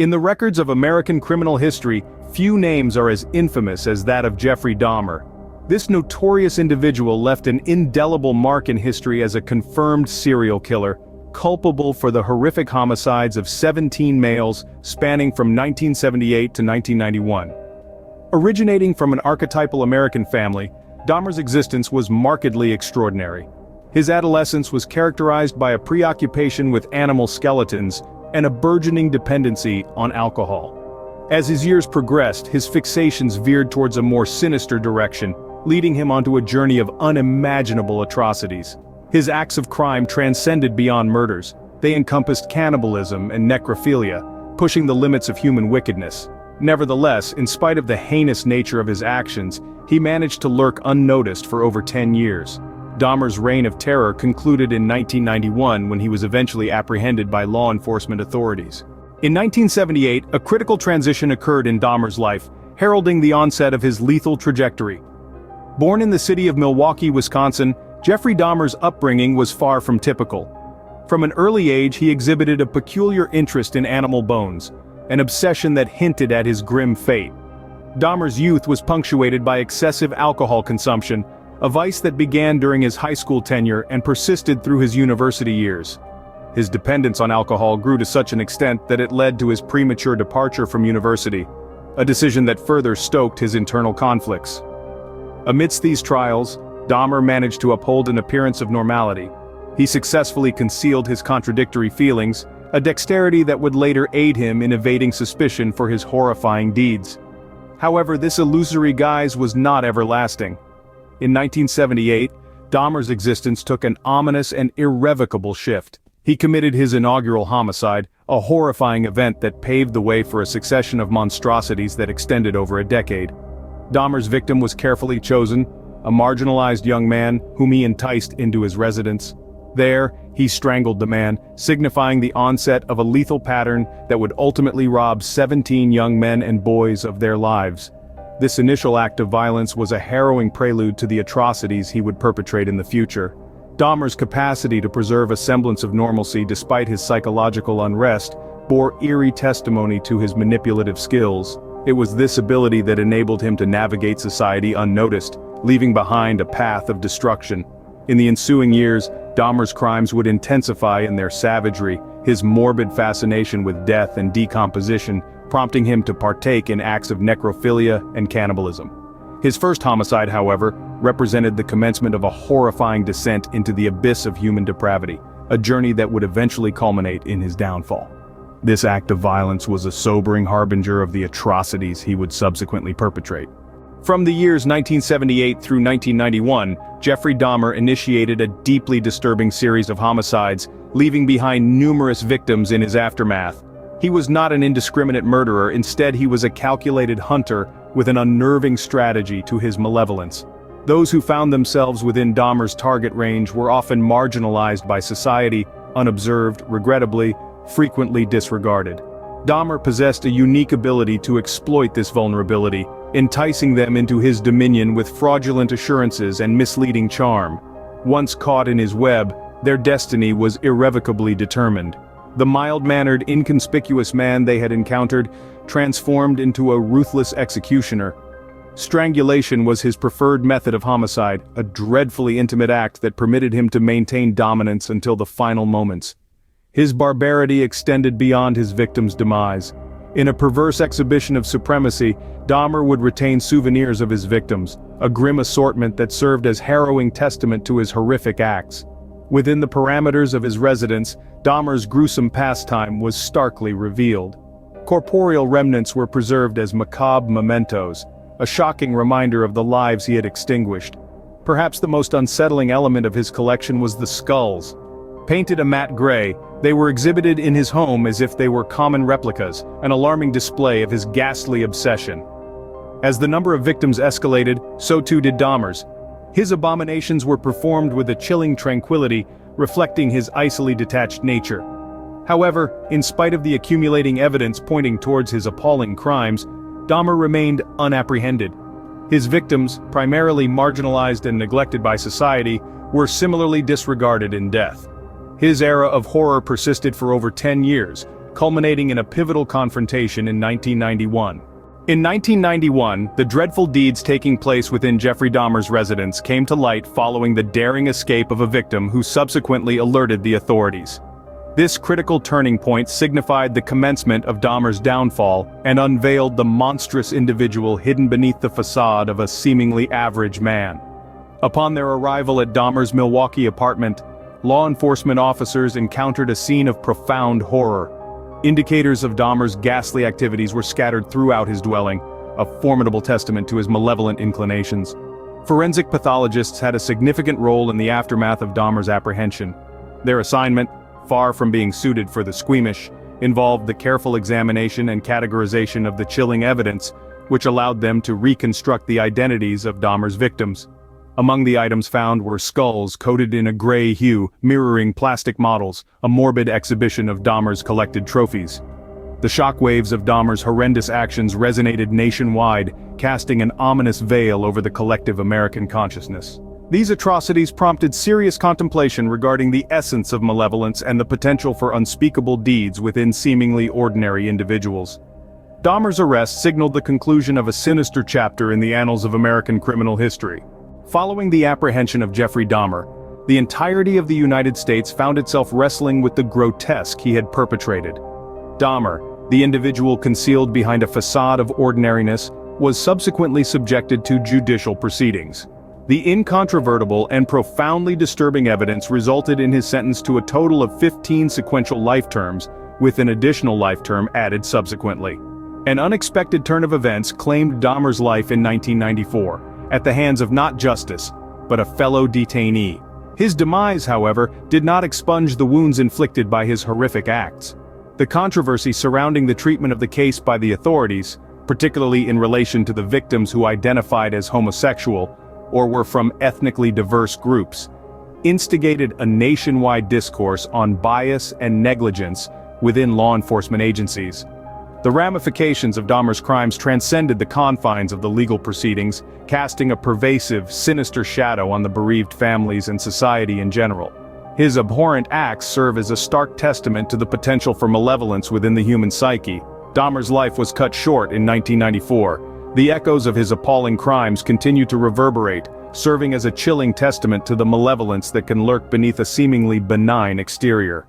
In the records of American criminal history, few names are as infamous as that of Jeffrey Dahmer. This notorious individual left an indelible mark in history as a confirmed serial killer, culpable for the horrific homicides of 17 males spanning from 1978 to 1991. Originating from an archetypal American family, Dahmer's existence was markedly extraordinary. His adolescence was characterized by a preoccupation with animal skeletons and a burgeoning dependency on alcohol. As his years progressed, his fixations veered towards a more sinister direction, leading him onto a journey of unimaginable atrocities. His acts of crime transcended beyond murders. They encompassed cannibalism and necrophilia, pushing the limits of human wickedness. Nevertheless, in spite of the heinous nature of his actions, he managed to lurk unnoticed for over 10 years. Dahmer's reign of terror concluded in 1991 when he was eventually apprehended by law enforcement authorities. In 1978, a critical transition occurred in Dahmer's life, heralding the onset of his lethal trajectory. Born in the city of Milwaukee, Wisconsin, Jeffrey Dahmer's upbringing was far from typical. From an early age, he exhibited a peculiar interest in animal bones, an obsession that hinted at his grim fate. Dahmer's youth was punctuated by excessive alcohol consumption, a vice that began during his high school tenure and persisted through his university years. His dependence on alcohol grew to such an extent that it led to his premature departure from university, a decision that further stoked his internal conflicts. Amidst these trials, Dahmer managed to uphold an appearance of normality. He successfully concealed his contradictory feelings, a dexterity that would later aid him in evading suspicion for his horrifying deeds. However, this illusory guise was not everlasting. In 1978, Dahmer's existence took an ominous and irrevocable shift. He committed his inaugural homicide, a horrifying event that paved the way for a succession of monstrosities that extended over a decade. Dahmer's victim was carefully chosen, a marginalized young man whom he enticed into his residence. There, he strangled the man, signifying the onset of a lethal pattern that would ultimately rob 17 young men and boys of their lives. This initial act of violence was a harrowing prelude to the atrocities he would perpetrate in the future. Dahmer's capacity to preserve a semblance of normalcy despite his psychological unrest bore eerie testimony to his manipulative skills. It was this ability that enabled him to navigate society unnoticed, leaving behind a path of destruction. In the ensuing years, Dahmer's crimes would intensify in their savagery, his morbid fascination with death and decomposition prompting him to partake in acts of necrophilia and cannibalism. His first homicide, however, represented the commencement of a horrifying descent into the abyss of human depravity, a journey that would eventually culminate in his downfall. This act of violence was a sobering harbinger of the atrocities he would subsequently perpetrate. From the years 1978 through 1991, Jeffrey Dahmer initiated a deeply disturbing series of homicides, leaving behind numerous victims in his aftermath. He was not an indiscriminate murderer, instead he was a calculated hunter with an unnerving strategy to his malevolence. Those who found themselves within Dahmer's target range were often marginalized by society, unobserved, regrettably, frequently disregarded. Dahmer possessed a unique ability to exploit this vulnerability, enticing them into his dominion with fraudulent assurances and misleading charm. Once caught in his web, their destiny was irrevocably determined. The mild-mannered, inconspicuous man they had encountered transformed into a ruthless executioner. Strangulation was his preferred method of homicide, a dreadfully intimate act that permitted him to maintain dominance until the final moments. His barbarity extended beyond his victim's demise. In a perverse exhibition of supremacy, Dahmer would retain souvenirs of his victims, a grim assortment that served as harrowing testament to his horrific acts. Within the parameters of his residence, Dahmer's gruesome pastime was starkly revealed. Corporeal remnants were preserved as macabre mementos, a shocking reminder of the lives he had extinguished. Perhaps the most unsettling element of his collection was the skulls. Painted a matte gray, they were exhibited in his home as if they were common replicas, an alarming display of his ghastly obsession. As the number of victims escalated, so too did Dahmer's. His abominations were performed with a chilling tranquility, reflecting his icily detached nature. However, in spite of the accumulating evidence pointing towards his appalling crimes, Dahmer remained unapprehended. His victims, primarily marginalized and neglected by society, were similarly disregarded in death. His era of horror persisted for over 10 years, culminating in a pivotal confrontation in 1991. In 1991, the dreadful deeds taking place within Jeffrey Dahmer's residence came to light following the daring escape of a victim who subsequently alerted the authorities. This critical turning point signified the commencement of Dahmer's downfall and unveiled the monstrous individual hidden beneath the facade of a seemingly average man. Upon their arrival at Dahmer's Milwaukee apartment, law enforcement officers encountered a scene of profound horror. Indicators of Dahmer's ghastly activities were scattered throughout his dwelling, a formidable testament to his malevolent inclinations. Forensic pathologists had a significant role in the aftermath of Dahmer's apprehension. Their assignment, far from being suited for the squeamish, involved the careful examination and categorization of the chilling evidence, which allowed them to reconstruct the identities of Dahmer's victims. Among the items found were skulls coated in a gray hue, mirroring plastic models, a morbid exhibition of Dahmer's collected trophies. The shockwaves of Dahmer's horrendous actions resonated nationwide, casting an ominous veil over the collective American consciousness. These atrocities prompted serious contemplation regarding the essence of malevolence and the potential for unspeakable deeds within seemingly ordinary individuals. Dahmer's arrest signaled the conclusion of a sinister chapter in the annals of American criminal history. Following the apprehension of Jeffrey Dahmer, the entirety of the United States found itself wrestling with the grotesque he had perpetrated. Dahmer, the individual concealed behind a facade of ordinariness, was subsequently subjected to judicial proceedings. The incontrovertible and profoundly disturbing evidence resulted in his sentence to a total of 15 sequential life terms, with an additional life term added subsequently. An unexpected turn of events claimed Dahmer's life in 1994. At the hands of not justice, but a fellow detainee. His demise, however, did not expunge the wounds inflicted by his horrific acts. The controversy surrounding the treatment of the case by the authorities, particularly in relation to the victims who identified as homosexual, or were from ethnically diverse groups, instigated a nationwide discourse on bias and negligence within law enforcement agencies. The ramifications of Dahmer's crimes transcended the confines of the legal proceedings, casting a pervasive, sinister shadow on the bereaved families and society in general. His abhorrent acts serve as a stark testament to the potential for malevolence within the human psyche. Dahmer's life was cut short in 1994. The echoes of his appalling crimes continue to reverberate, serving as a chilling testament to the malevolence that can lurk beneath a seemingly benign exterior.